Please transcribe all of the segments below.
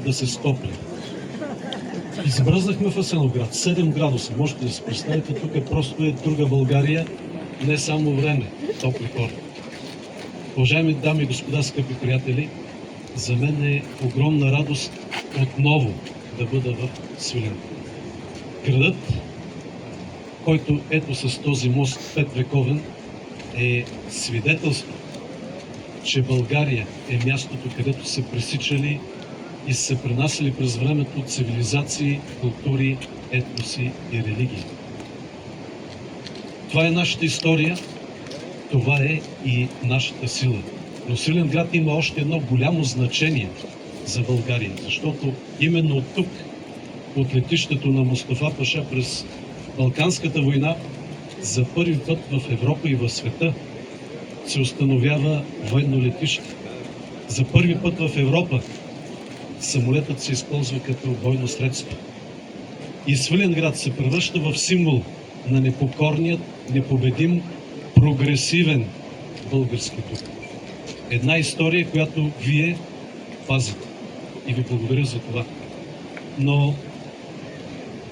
да се стопли. Измръзнахме в Асеновград, 7 градуса. Можете да си представите, тук просто е друга България, не само време, топли хора. Уважаеми дами и господа, скъпи приятели, за мен е огромна радост отново да бъда в Свиленград. Градът, който ето с този мост 5 вековен, е свидетелство, че България е мястото, където са пресичали и са се пренасяли през времето цивилизации, култури, етноси и религии. Това е нашата история, това е и нашата сила. Но Свиленград има още едно голямо значение за България, защото именно от тук, от летището на Мустафа Паша през Балканската война, за първи път в Европа и в света се установява военно летище. За първи път в Европа самолетът се използва като бойно средство. И Свиленград се превръща в символ на непокорният, непобедим, прогресивен български дух. Една история, която вие пазите. И ви благодаря за това. Но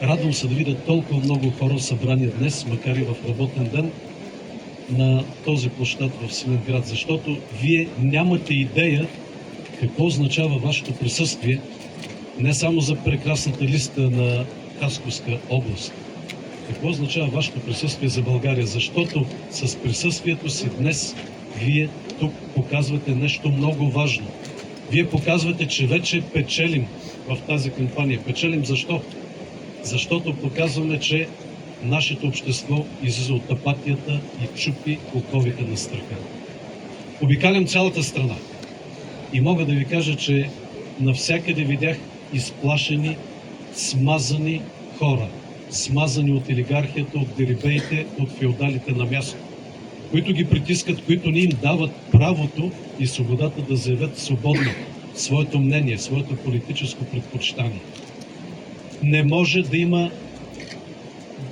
радвам се да видя толкова много хора събрани днес, макар и в работен ден, на този площад в Свиленград, защото вие нямате идея какво означава вашето присъствие не само за прекрасната листа на Хасковска област. Какво означава вашето присъствие за България? Защото с присъствието си днес вие тук показвате нещо много важно. Вие показвате, че вече печелим в тази кампания. Печелим защо? Защото показваме, че нашето общество излиза от апатията и чупи оковите на страха. Обикалям цялата страна и мога да ви кажа, че навсякъде видях изплашени, смазани хора. Смазани от олигархията, от дерибеите, от феодалите на място, които ги притискат, които не им дават правото и свободата да заявят свободно своето мнение, своето политическо предпочитание. Не може да има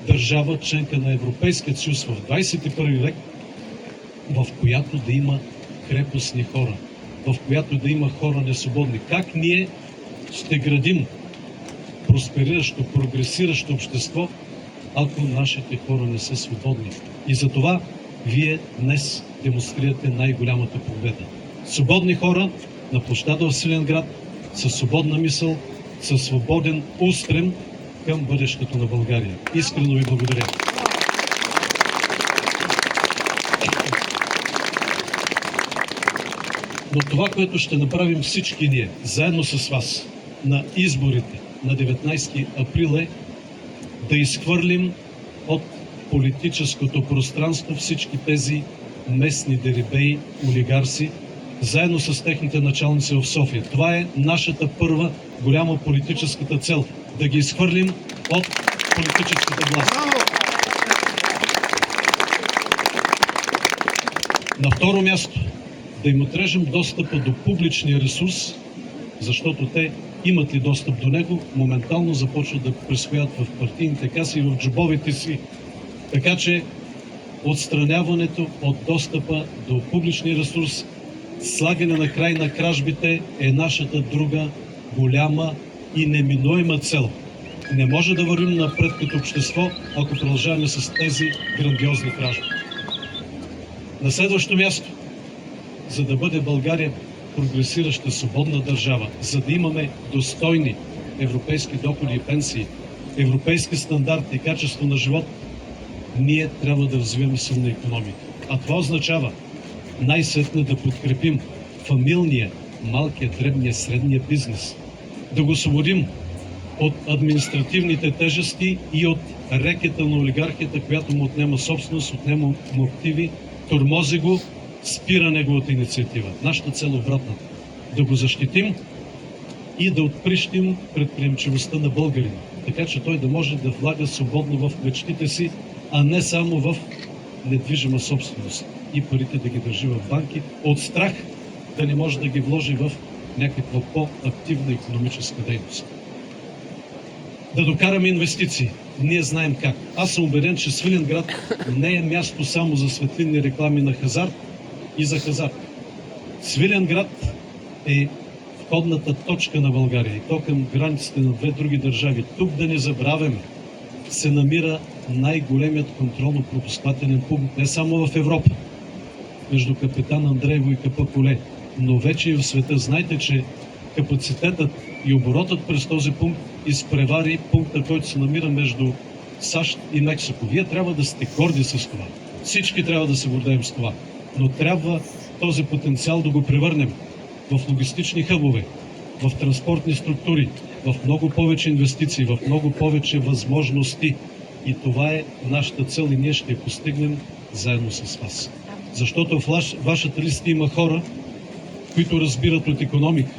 държава, членка на Европейския съюз в 21 век, в която да има крепостни хора, в която да има хора несвободни. Как ние ще градим проспериращо, прогресиращо общество, ако нашите хора не са свободни? И за това вие днес демонстрирате най-голямата победа. Свободни хора на площада в Свиленград, със свободна мисъл, със свободен устрем към бъдещето на България. Искрено ви благодаря. Но това, което ще направим всички ние, заедно с вас, на изборите на 19 април е да изхвърлим от политическото пространство всички тези местни дерибеи, олигарси, заедно с техните началници в София. Това е нашата първа голяма политическата цел. Да ги изхвърлим от политическата власт. На второ място, да им отрежем достъпа до публичния ресурс, защото те имат ли достъп до него, моментално започват да присвоят в партийните каси и в джобовете си. Така че отстраняването от достъпа до публичния ресурс, слагане на край на кражбите е нашата друга голяма и неминуема цел. Не може да вървим напред като общество, ако продължаваме с тези грандиозни кражби. На следващо място, за да бъде България прогресираща свободна държава, за да имаме достойни европейски доходи и пенсии, европейски стандарти и качество на живот, ние трябва да развиваме силна икономика. А това означава най-сетне да подкрепим фамилния, малкия, дребния, средния бизнес, да го освободим от административните тежести и от рекета на олигархията, която му отнема собственост, отнема му активи, тормози го, спира неговата инициатива. Нашата цел е обратна. Да го защитим и да отприщим предприемчивостта на българина, така че той да може да влага свободно в мечтите си, а не само в недвижима собственост и парите да ги държи в банки, от страх да не може да ги вложи в някаква по-активна икономическа дейност. Да докараме инвестиции. Ние знаем как. Аз съм убеден, че Свиленград не е място само за светлинни реклами на хазарт и за хазарт. Свиленград е изходната точка на България, и то към границите на две други държави. Тук да не забравяме, се намира най-големият контролно-пропускателен пункт не само в Европа, между Капитан Андреево и Капа-Коле, но вече и в света. Знаете, че капацитетът и оборотът през този пункт изпревари пункта, който се намира между САЩ и Мексико. Вие трябва да сте горди с това. Всички трябва да се гордеем с това. Но трябва този потенциал да го превърнем в логистични хъбове, в транспортни структури, в много повече инвестиции, в много повече възможности. И това е нашата цел и ние ще я постигнем заедно с вас. Защото в вашата листа има хора, които разбират от икономика,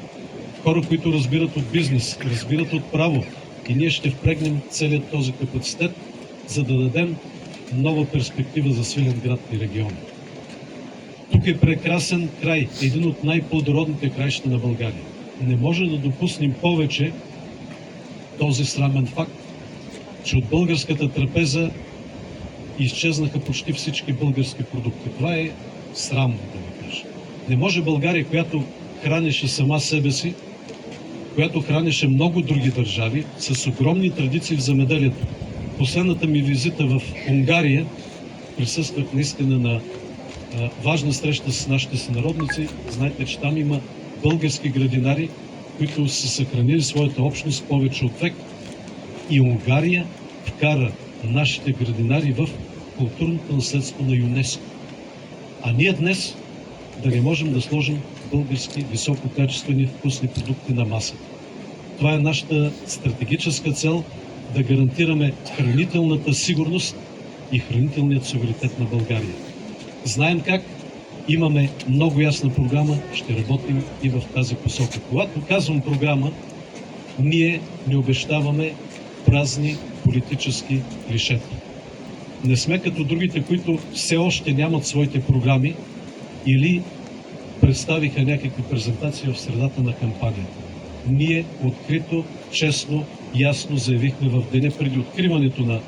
хора, които разбират от бизнес, разбират от право. И ние ще впрегнем целият този капацитет, за да дадем нова перспектива за Свиленград и региона. Тук е прекрасен край, един от най-плодородните краища на България. Не може да допуснем повече този срамен факт, че от българската трапеза изчезнаха почти всички български продукти. Това е срамно, да ви кажа. Не може България, която хранеше сама себе си, която хранеше много други държави, с огромни традиции в земеделието. Последната ми визита в Унгария, присъствах наистина на важна среща с нашите сънародници. Знаете, че там има български градинари, които са съхранили своята общност повече от век. И Унгария вкара нашите градинари в културното наследство на ЮНЕСКО. А ние днес да не можем да сложим български висококачествени вкусни продукти на масата. Това е нашата стратегическа цел – да гарантираме хранителната сигурност и хранителният суверенитет на България. Знаем как, имаме много ясна програма, ще работим и в тази посока. Когато казвам програма, ние не обещаваме празни политически клишета. Не сме като другите, които все още нямат своите програми или представиха някакви презентации в средата на кампанията. Ние открито, честно, ясно заявихме в деня преди откриването на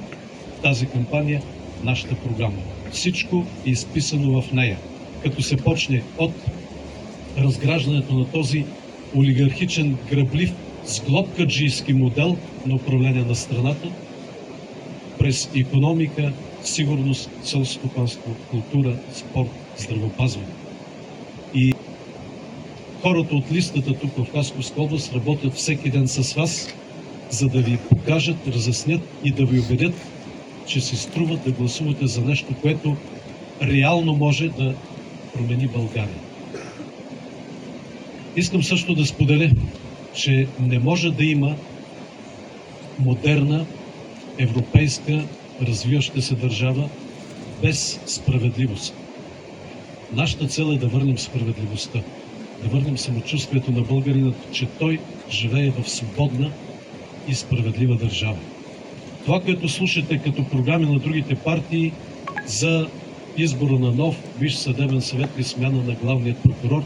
тази кампания нашата програма. Всичко е изписано в нея. Като се почне от разграждането на този олигархичен, гръблив, сглобкаджийски модел на управление на страната, през икономика, сигурност, селско стопанство, култура, спорт, здравеопазване. И хората от листата тук в Хасковска област работят всеки ден с вас, за да ви покажат, разяснят и да ви убедят, че си струва да гласувате за нещо, което реално може да промени България. Искам също да споделя, че не може да има модерна, европейска, развиваща се държава без справедливост. Нашата цел е да върнем справедливостта, да върнем самочувствието на българина, че той живее в свободна и справедлива държава. Това, което слушате като програми на другите партии за избора на нов Висш съдебен съвет и смяна на главният прокурор,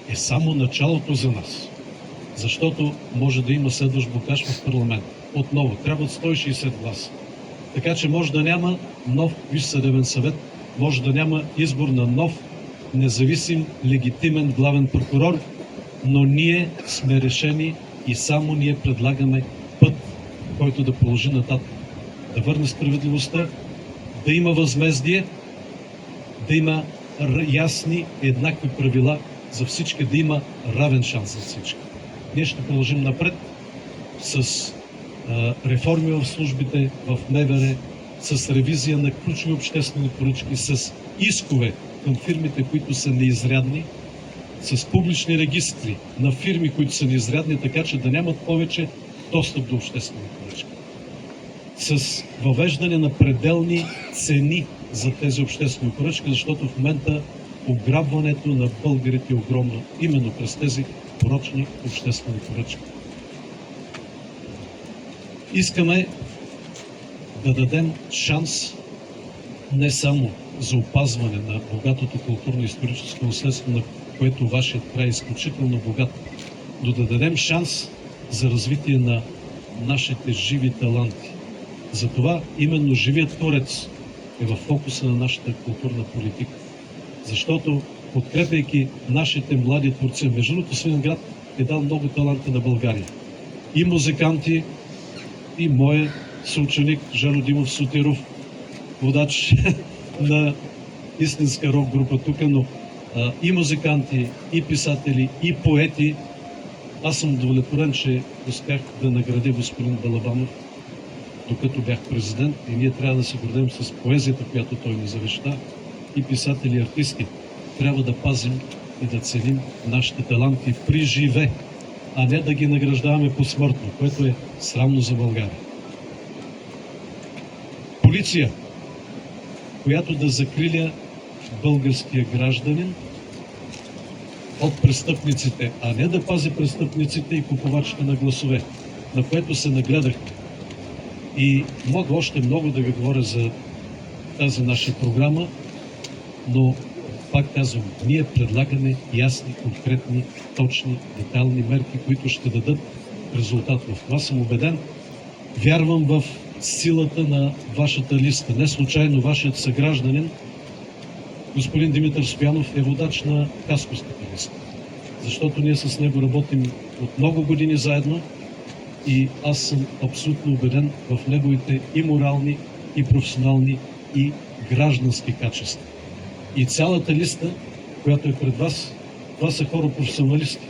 е само началото за нас. Защото може да има следващ блокаж в парламент. Отново, трябват 160 гласа. Така че може да няма нов Висш съдебен съвет, може да няма избор на нов, независим, легитимен главен прокурор, но ние сме решени и само ние предлагаме път, който да продължи нататък. Да върне справедливостта, да има възмездие, да има ясни, еднакви правила за всички, да има равен шанс за всички. Ние ще продължим напред с реформи в службите, в МВР, с ревизия на ключови обществени поръчки, с искове към фирмите, които са неизрядни, с публични регистри на фирми, които са неизрядни, така че да нямат повече достъп до обществени поръчки. С въвеждане на пределни цени за тези обществени поръчки, защото в момента ограбването на българите е огромно именно през тези порочни обществени поръчки. Искаме да дадем шанс не само за опазване на богатото културно-историческо наследство, на което вашият край е изключително богат, но да дадем шанс за развитие на нашите живи таланти. Затова именно живият творец е в фокуса на нашата културна политика. Защото, подкрепяйки нашите млади творци, между другото Свиленград е дал много таланти на България. И музиканти, и моя съученик Жано Димов Сотиров, водач на истинска рок група тук, но и музиканти, и писатели, и поети. Аз съм удовлетворен, че успях да наградя господин Балабанов, докато бях президент, и ние трябва да се гордем с поезията, която той ни завеща, и писатели, и артисти. Трябва да пазим и да ценим нашите таланти при живе, а не да ги награждаваме посмъртно, което е срамно за България. Полиция, която да закриля българския гражданин от престъпниците, а не да пази престъпниците и купувачите на гласове, на което се нагледахме. И мога още много да ви говоря за тази наша програма, но пак казвам, ние предлагаме ясни, конкретни, точни, детайлни мерки, които ще дадат резултат. В това съм убеден. Вярвам в силата на вашата листа. Не случайно вашият съгражданин, господин Димитър Стоянов, е водач на Хасковската листа. Защото ние с него работим от много години заедно и аз съм абсолютно убеден в неговите и морални, и професионални, и граждански качества. И цялата листа, която е пред вас, това са хора професионалисти.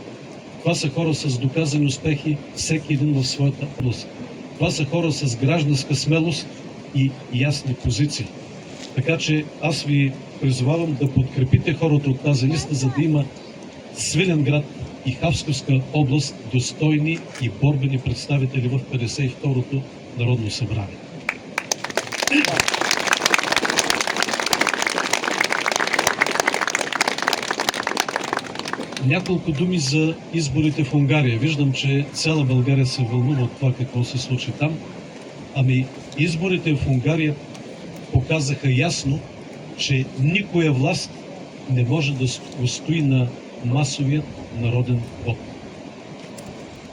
Това са хора с доказани успехи, всеки един в своята област. Това са хора с гражданска смелост и ясни позиции. Така че аз ви призовавам да подкрепите хората от тази листа, за да има Свиленград и Хасковска област достойни и борбени представители в 52-то Народно събрание. Няколко думи за изборите в Унгария. Виждам, че цяла България се вълнува от това какво се случи там. Ами, изборите в Унгария показаха ясно, че никоя власт не може да устои на масовият народен вод.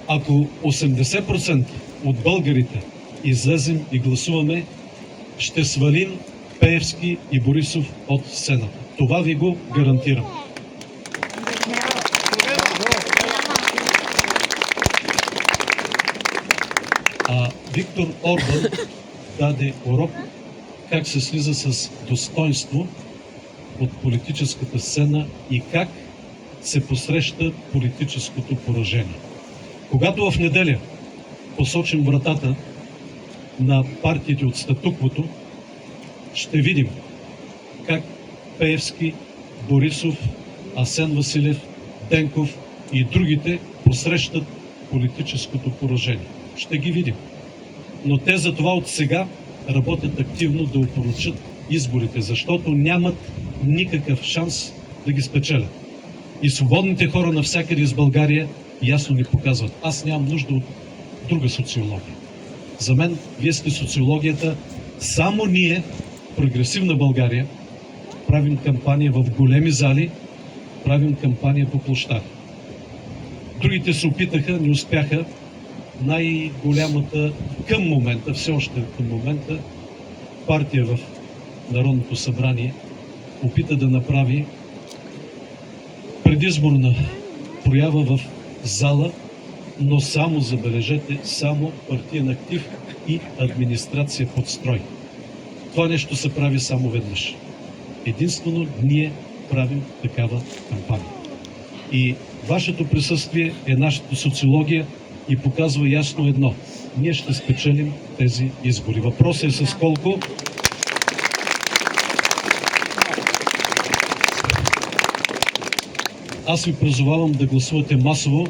Ако 80% от българите излезем и гласуваме, ще свалим Пеевски и Борисов от сцената. Това ви го гарантирам. Виктор Орбан даде урок как се слиза с достоинство от политическата сцена и как се посреща политическото поражение. Когато в неделя посочим вратата на партиите от статуквото, ще видим как Пеевски, Борисов, Асен Василев, Денков и другите посрещат политическото поражение. Ще ги видим. Но те за това от сега работят активно да опорочат изборите, защото нямат никакъв шанс да ги спечелят. И свободните хора навсякъде из България ясно ни показват. Аз нямам нужда от друга социология. За мен, вие сте социологията. Само ние, прогресивна България, правим кампания в големи зали, правим кампания по площади. Другите се опитаха, не успяха. Най-голямата към момента, все още към момента, партия в Народното събрание опита да направи предизборна проява в зала, но само, забележете, само партиен актив и администрация под строй. Това нещо се прави само веднъж. Единствено ние правим такава кампания. И вашето присъствие е нашата социология и показва ясно едно. Ние ще спечелим тези избори. Въпросът е с колко. Аз ви призовавам да гласувате масово,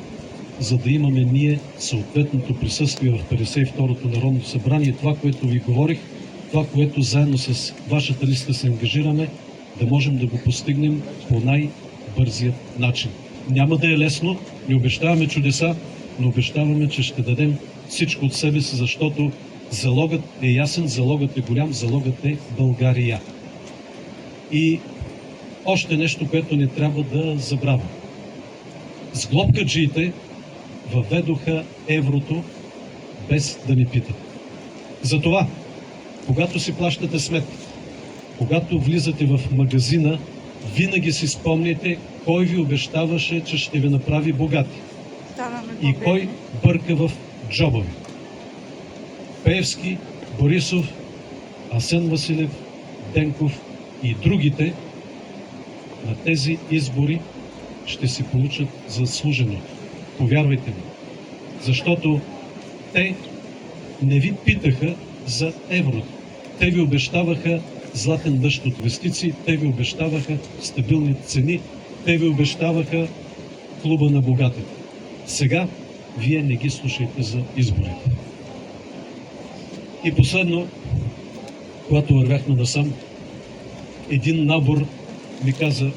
за да имаме ние съответното присъствие в 52-то Народно събрание. Това, което ви говорих, това, което заедно с вашата листа се ангажираме, да можем да го постигнем по най-бързият начин. Няма да е лесно, не обещаваме чудеса, но обещаваме, че ще дадем всичко от себе си, защото залогът е ясен, залогът е голям, залогът е България. И още нещо, което не трябва да забравя. Сглобкаджиите въведоха еврото без да ни питат. Затова, когато си плащате сметките, когато влизате в магазина, винаги си спомняте кой ви обещаваше, че ще ви направи богати. и кой бърка в джоба ви. Пеевски, Борисов, Асен Василев, Денков и другите на тези избори ще си получат заслужено. Повярвайте ми. Защото те не ви питаха за еврото. Те ви обещаваха златен дъжд от инвестиции, те ви обещаваха стабилни цени, те ви обещаваха клуба на богатите. Сега вие не ги слушайте за изборите. И последно, когато вървяхме насам, един набор ми каза: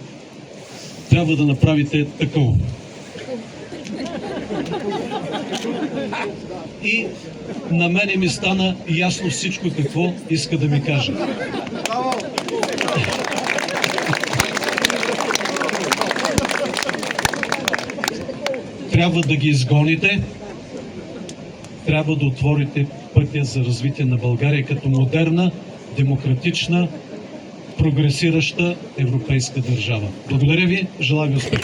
трябва да направите такова. И на мене ми стана ясно всичко какво иска да ми каже. Трябва да ги изгоните, трябва да отворите пътя за развитие на България като модерна, демократична, прогресираща европейска държава. Благодаря ви, желая ви успех!